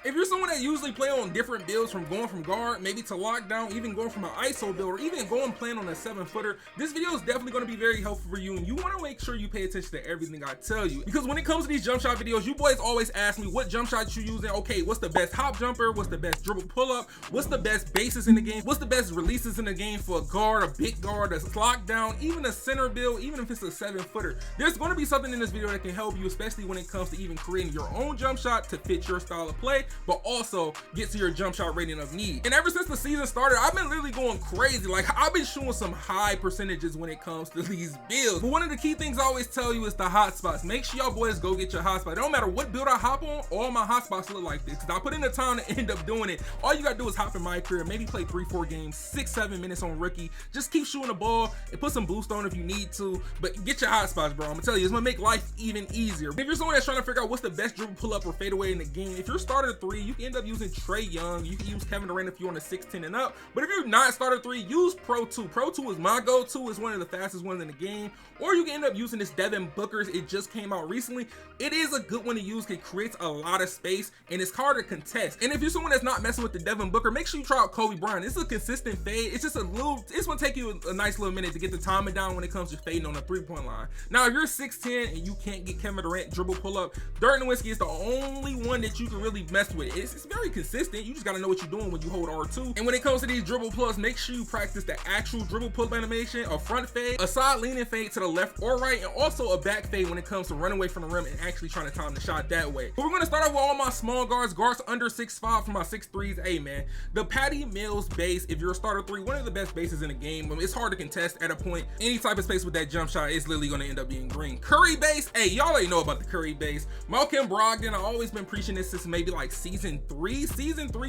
If you're someone that usually play on different builds, from going from guard, maybe to lockdown, even going from an ISO build, or even going playing on a 7-footer, this video is definitely going to be very helpful for you, and you want to make sure you pay attention to everything I tell you. Because when it comes to these jump shot videos, you boys always ask me what jump shots you using. Okay, what's the best hop jumper? What's the best dribble pull up? What's the best bases in the game? What's the best releases in the game for a guard, a big guard, a lockdown, even a center build, even if it's a 7-footer? There's going to be something in this video that can help you, especially when it comes to even creating your own jump shot to fit your style of play, but also get to your jump shot rating of need. And ever since the season started, I've been literally going crazy. Like, I've been shooting some high percentages when it comes to these builds. But one of the key things I always tell you is the hot spots. Make sure y'all boys go get your hot spot. It don't matter what build I hop on, all my hot spots look like this, because I put in the time to end up doing it. All you gotta do is hop in my career, maybe play 3-4 games, 6-7 minutes on rookie. Just keep shooting the ball and put some boost on if you need to, but get your hot spots, bro. I'm gonna tell you, it's gonna make life even easier. If you're someone that's trying to figure out what's the best dribble pull up or fadeaway in the game, if you're starter 3, you can end up using Trey Young. You can use Kevin Durant if you're on a 6'10" and up. But if you're not starter 3, use Pro 2. Pro 2 is my go-to. It's one of the fastest ones in the game. Or you can end up using this Devin Booker's. It just came out recently. It is a good one to use. It creates a lot of space and it's hard to contest. And if you're someone that's not messing with the Devin Booker, make sure you try out Kobe Bryant. It's a consistent fade. It's just a little, it's gonna take you a nice little minute to get the timing down when it comes to fading on the 3-point line. Now, if you're 6'10" and you can't get Kevin Durant dribble pull up, Dirk Nowitzki is the only one that you can really mess with. It's very consistent. You just gotta know what you're doing when you hold R2. And when it comes to these dribble plus, make sure you practice the actual dribble pull animation, a front fade, a side leaning fade to the left or right, and also a back fade when it comes to running away from the rim and actually trying to time the shot that way. But we're gonna start off with all my small guards under 6'5" for my 6'3s. Hey man, the Patty Mills base, if you're a starter 3, one of the best bases in the game. It's hard to contest at a point. Any type of space with that jump shot is literally gonna end up being green. Curry base, hey, y'all already know about the Curry base. Malcolm Brogdon, I've always been preaching this since maybe like season 3.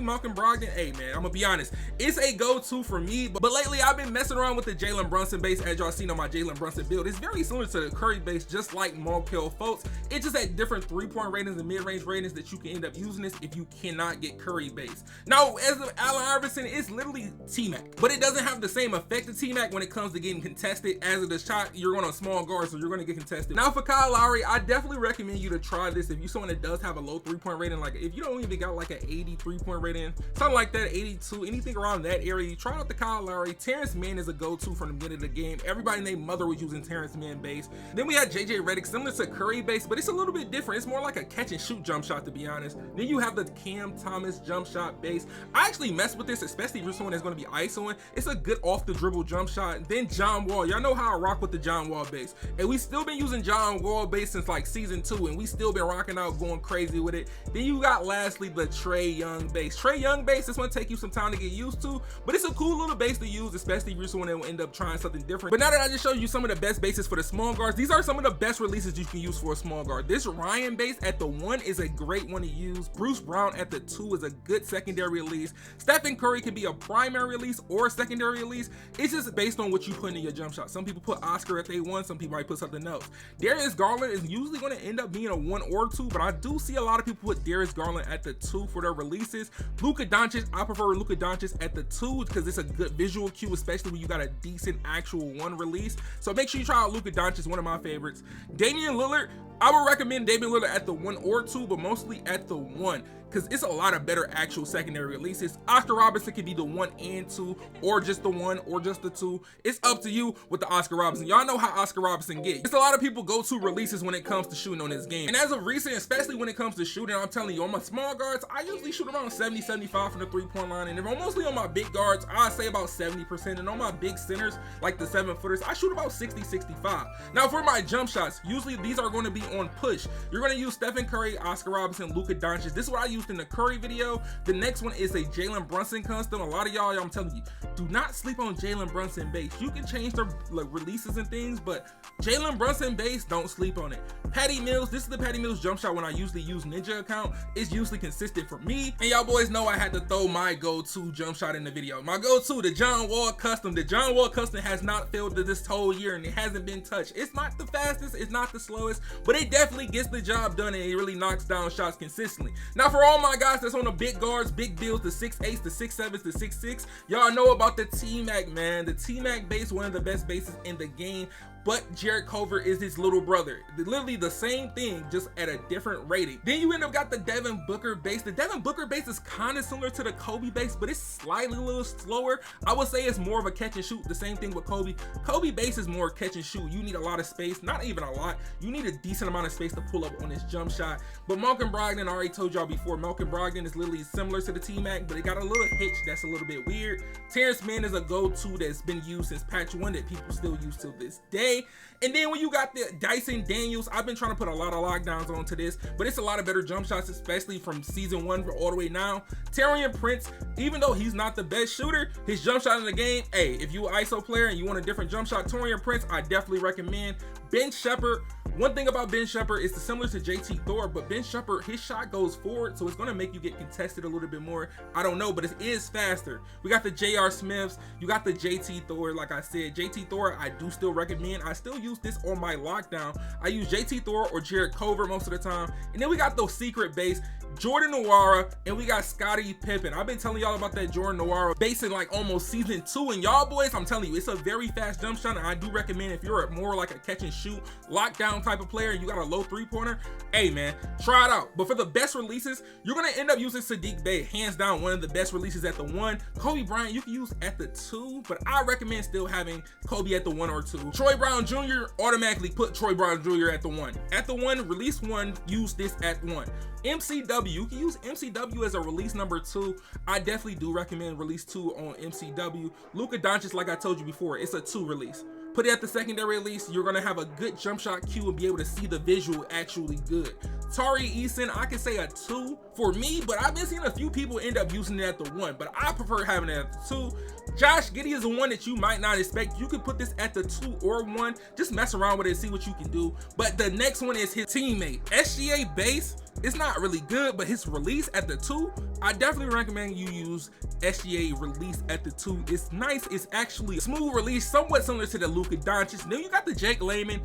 Malcolm Brogdon, hey man, I'm gonna be honest, it's a go-to for me, but lately I've been messing around with the Jalen Brunson base. As y'all seen on my Jalen Brunson build, it's very similar to the Curry base, just like Markelle Fultz. It's just at different 3-point ratings and mid-range ratings that you can end up using this if you cannot get Curry base. Now, as of Allen Iverson, it's literally T-Mac, but it doesn't have the same effect of T-Mac when it comes to getting contested. As of the shot, you're on a small guard, so you're gonna get contested. Now for Kyle Lowry, I definitely recommend you to try this if you're someone that does have a low 3-point rating. Like if you don't even got like an 80 3-point rating, something like that, 82, anything around that area, you try out the Kyle Lowry. Terrence Mann is a go-to from the beginning of the game. Everybody named Mother was using Terrence Mann base. Then we had JJ Redick, similar to Curry base, but it's a little bit different. It's more like a catch and shoot jump shot, to be honest. Then you have the Cam Thomas jump shot base. I actually mess with this, especially if you're someone that's going to be ISOing. It's a good off the dribble jump shot. Then John Wall, y'all know how I rock with the John Wall base, and we still been using John Wall base since like season 2, and we still been rocking out, going crazy with it. Then you got lastly the Trey Young base. Trey Young base, this one take you some time to get used to, but it's a cool little base to use, especially if you're someone that will end up trying something different. But now that I just showed you some of the best bases for the small guards, these are some of the best releases you can use for a small guard. This Ryan base at the 1 is a great one to use. Bruce Brown at the 2 is a good secondary release. Stephen Curry can be a primary release or a secondary release. It's just based on what you put in your jump shot. Some people put Oscar at A1, some people might put something else. Darius Garland is usually going to end up being a 1 or 2, but I do see a lot of people put Darius Garland at the 2 for their releases. Luka Doncic, I prefer Luka Doncic at the 2 because it's a good visual cue, especially when you got a decent actual 1 release. So make sure you try out Luka Doncic, one of my favorites. Damian Lillard, I would recommend Damian Lillard at the 1 or 2, but mostly at the 1 because it's a lot of better actual secondary releases. Oscar Robertson could be the 1 and 2, or just the 1 or just the 2. It's up to you with the Oscar Robertson. Y'all know how Oscar Robertson gets. It's a lot of people go to releases when it comes to shooting on this game. And as of recent, especially when it comes to shooting, I'm telling you, on my small guards, I usually shoot around 70-75 from the 3-point line. And if I'm mostly on my big guards, I say about 70%. And on my big centers, like the 7-footers, I shoot about 60-65. Now for my jump shots, usually these are going to be on push. You're going to use Stephen Curry, Oscar Robertson, Luka Doncic. This is what I used in the Curry video. The next one is a Jalen Brunson custom. A lot of y'all, I'm telling you, do not sleep on Jalen Brunson base. You can change their releases and things, but Jalen Brunson base, don't sleep on it. Patty Mills, this is the Patty Mills jump shot when I usually use Ninja account. It's usually consistent for me. And y'all boys know I had to throw my go-to jump shot in the video. My go-to, the John Wall custom. The John Wall custom has not failed this whole year and it hasn't been touched. It's not the fastest, it's not the slowest, but it definitely gets the job done and it really knocks down shots consistently. Now for all my guys that's on the big guards, big builds, the 6'8s, the 6'7s, the 6'6, y'all know about the T-Mac, man. The T-Mac base, one of the best bases in the game. but Jared Culver is his little brother. Literally the same thing, just at a different rating. Then you end up got the Devin Booker base. The Devin Booker base is kind of similar to the Kobe base, but it's slightly a little slower. I would say it's more of a catch and shoot. The same thing with Kobe. Kobe base is more catch and shoot. You need a lot of space, not even a lot. You need a decent amount of space to pull up on this jump shot. But Malcolm Brogdon, I already told y'all before, Malcolm Brogdon is literally similar to the T-Mac, but it got a little hitch that's a little bit weird. Terrence Mann is a go-to that's been used since patch 1 that people still use till this day. And then when you got the Dyson Daniels, I've been trying to put a lot of lockdowns onto this, but it's a lot of better jump shots, especially from season 1 all the way now. Taurean Prince, even though he's not the best shooter, his jump shot in the game, hey, if you an ISO player and you want a different jump shot, Taurean Prince, I definitely recommend. Ben Shepherd, one thing about Ben Shepherd is similar to JT Thor, but Ben Shepherd, his shot goes forward, so it's going to make you get contested a little bit more. I don't know, but it is faster. We got the J.R. Smiths, you got the JT Thor. Like I said, JT Thor, I do still recommend. I still use this on my lockdown. I use JT Thor or Jared Culver most of the time. And then we got those secret base, Jordan Nwora, and we got Scottie Pippen. I've been telling y'all about that Jordan Nwora base in like almost season 2, and y'all boys, I'm telling you, it's a very fast jump shot, and I do recommend if you're more like a catch and shoot lockdown type of player and you got a low 3-pointer, hey man, try it out. But for the best releases, you're gonna end up using Saddiq Bey, hands down one of the best releases at the 1. Kobe Bryant you can use at the 2, but I recommend still having Kobe at the 1 or 2. Troy Brown Jr., automatically put Troy Brown Jr. at the 1. At the 1, release 1, use this at 1. MCW, you can use MCW as a release number 2. I definitely do recommend release 2 on MCW. Luka Doncic, like I told you before, it's a 2 release. Put it at the secondary release, you're gonna have a good jump shot cue and be able to see the visual actually good. Tari Eason, I can say a 2 for me, but I've been seeing a few people end up using it at the 1, but I prefer having it at the 2. Josh Giddey is the one that you might not expect. You can put this at the 2 or 1, just mess around with it, see what you can do. But the next one is his teammate. SGA base, it's not really good, but his release at the 2, I definitely recommend you use SGA release at the 2. It's nice, it's actually a smooth release, somewhat similar to the Luka Doncic. Then you got the Jake Layman.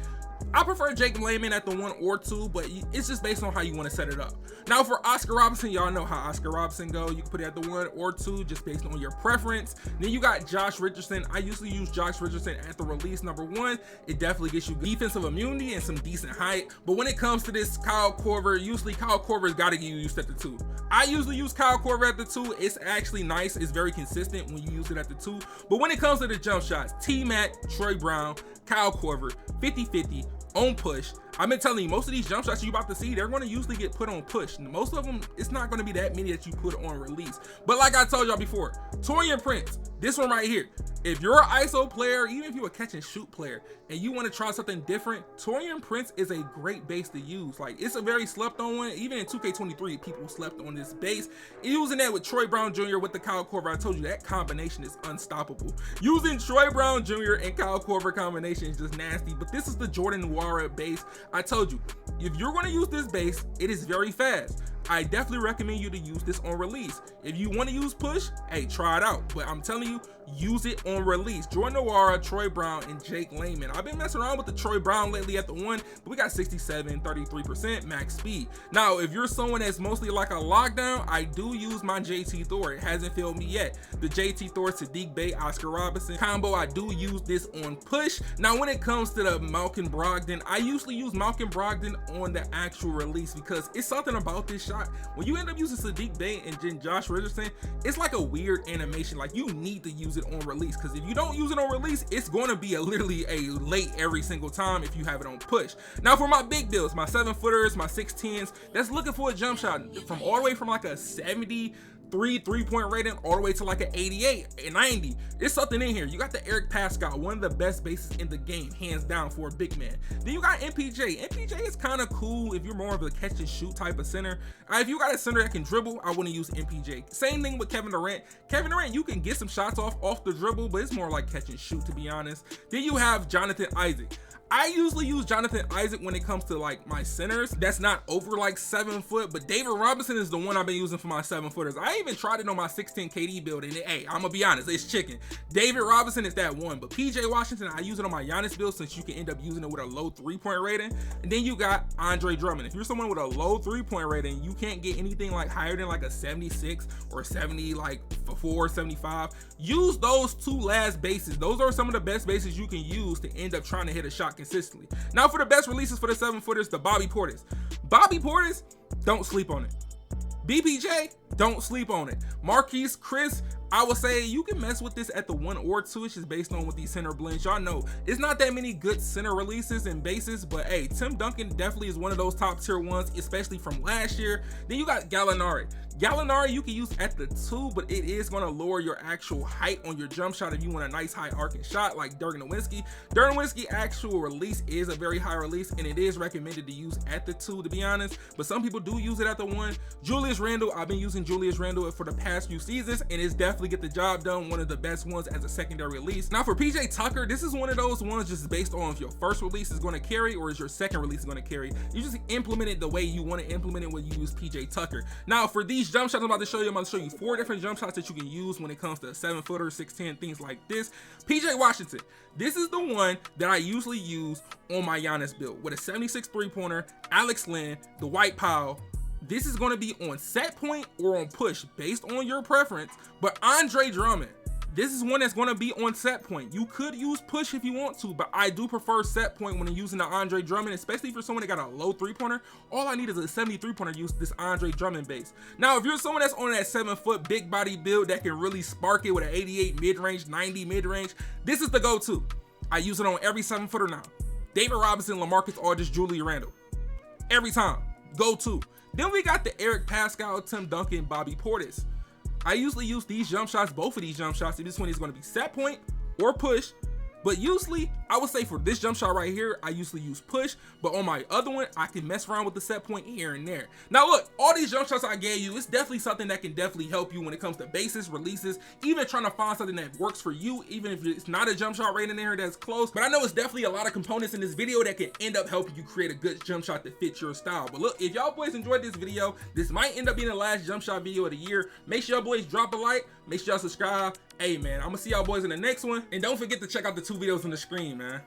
I prefer Jake Layman at the 1 or 2, but it's just based on how you want to set it up. Now for Oscar Robertson, y'all know how Oscar Robertson go. You can put it at the 1 or 2 just based on your preference. Then you got Josh Richardson. I usually use Josh Richardson at the release number 1. It definitely gets you defensive immunity and some decent height. But when it comes to this Kyle Korver, usually Kyle Korver's got to get used at the 2. I usually use Kyle Korver at the 2. It's actually nice. It's very consistent when you use it at the 2. But when it comes to the jump shots, T-Mac, Troy Brown, Kyle Korver, 50-50 on push. I've been telling you, most of these jump shots you're about to see, they're going to usually get put on push. Most of them, it's not going to be that many that you put on release. But like I told y'all before, Taurean Prince, this one right here, if you're an ISO player, even if you're a catch and shoot player and you want to try something different, Taurean Prince is a great base to use. Like, it's a very slept on one. Even in 2K23, people slept on this base. Using that with Troy Brown Jr. with the Kyle Korver, I told you that combination is unstoppable. Using Troy Brown Jr. and Kyle Korver combination is just nasty. But this is the Jordan Nwora base. I told you, if you're going to use this base, it is very fast. I definitely recommend you to use this on release. If you want to use push, hey, try it out. But I'm telling you, use it on release. Jordan Nwora, Troy Brown, and Jake Layman. I've been messing around with the Troy Brown lately at the 1, but we got 67, 33% max speed. Now, if you're someone that's mostly like a lockdown, I do use my JT Thor. It hasn't failed me yet. The JT Thor, Saddiq Bey, Oscar Robertson combo, I do use this on push. Now, when it comes to the Malcolm Brogdon, I usually use Malcolm Brogdon on the actual release because it's something about this shot. When you end up using Saddiq Bey and then Josh Richardson, it's like a weird animation. Like, you need to use it on release, because if you don't use it on release, it's going to be literally a late every single time if you have it on push. Now for my big builds, my 7-footers, my 6'10s, that's looking for a jump shot from all the way from like a 73 3-point rating all the way to like an 88 and 90. There's something in here. You got the Eric Pascal, one of the best bases in the game, hands down, for a big man. Then you got MPJ. MPJ is kind of cool if you're more of a catch and shoot type of center. If you got a center that can dribble, I wouldn't use MPJ. Same thing with Kevin Durant. Kevin Durant, you can get some shots off the dribble, but it's more like catch and shoot, to be honest. Then you have Jonathan Isaac. I usually use Jonathan Isaac when it comes to like my centers that's not over like 7 foot, but David Robinson is the one I've been using for my 7-footers. I even tried it on my 6'10 KD build, and hey, I'm gonna be honest, it's chicken. David Robinson is that one, but PJ Washington, I use it on my Giannis build since you can end up using it with a low 3-point rating. And then you got Andre Drummond. If you're someone with a low 3-point rating, you can't get anything like higher than like a 76 or 70, like 4, 75. Use those 2 last bases. Those are some of the best bases you can use to end up trying to hit a shot consistently. Now for the best releases for the 7-footers, the Bobby Portis. Bobby Portis, don't sleep on it. BPJ, don't sleep on it. Marquise Chris, I would say you can mess with this at the 1 or 2. It's just based on what these center blends. Y'all know it's not that many good center releases and bases, but hey, Tim Duncan definitely is one of those top tier ones, especially from last year. Then you got Gallinari. Gallinari you can use at the 2, but it is going to lower your actual height on your jump shot if you want a nice high arcing shot like Dirk Nowitzki. Dirk Nowitzki actual release is a very high release, and it is recommended to use at the 2, to be honest, but some people do use it at the 1. Julius Randle, I've been using Julius Randle for the past few seasons, and it's definitely get the job done, one of the best ones as a secondary release. Now for PJ Tucker, this is one of those ones just based on if your first release is going to carry or is your second release going to carry. You just implement it the way you want to implement it when you use PJ Tucker. Now for these jump shots I'm about to show you, I'm about to show you 4 different jump shots that you can use when it comes to 7-footer, 6'10", things like this. PJ Washington, this is the one that I usually use on my Giannis build with a 76 3-pointer, Alex Len, the White Powell. This is going to be on set point or on push based on your preference, but Andre Drummond, this is one that's going to be on set point. You could use push if you want to, but I do prefer set point when I'm using the Andre Drummond, especially for someone that got a low 3-pointer. All I need is a 73-pointer to use this Andre Drummond base. Now, if you're someone that's on that 7-foot big body build that can really spark it with an 88 mid-range, 90 mid-range, this is the go-to. I use it on every 7-footer now. David Robinson, LaMarcus Aldridge, Julius Randle. Every time, go-to. Then we got the Eric Pascal, Tim Duncan, Bobby Portis. I usually use these jump shots, both of these jump shots, if this one is going to be set point or push. But usually, I would say for this jump shot right here, I usually use push. But on my other one, I can mess around with the set point here and there. Now look, all these jump shots I gave you, it's definitely something that can definitely help you when it comes to bases, releases, even trying to find something that works for you, even if it's not a jump shot right in there that's close. But I know it's definitely a lot of components in this video that can end up helping you create a good jump shot that fits your style. But look, if y'all boys enjoyed this video, this might end up being the last jump shot video of the year. Make sure y'all boys drop a like, make sure y'all subscribe. Hey man, I'm gonna see y'all boys in the next one, and don't forget to check out the 2 videos on the screen, man.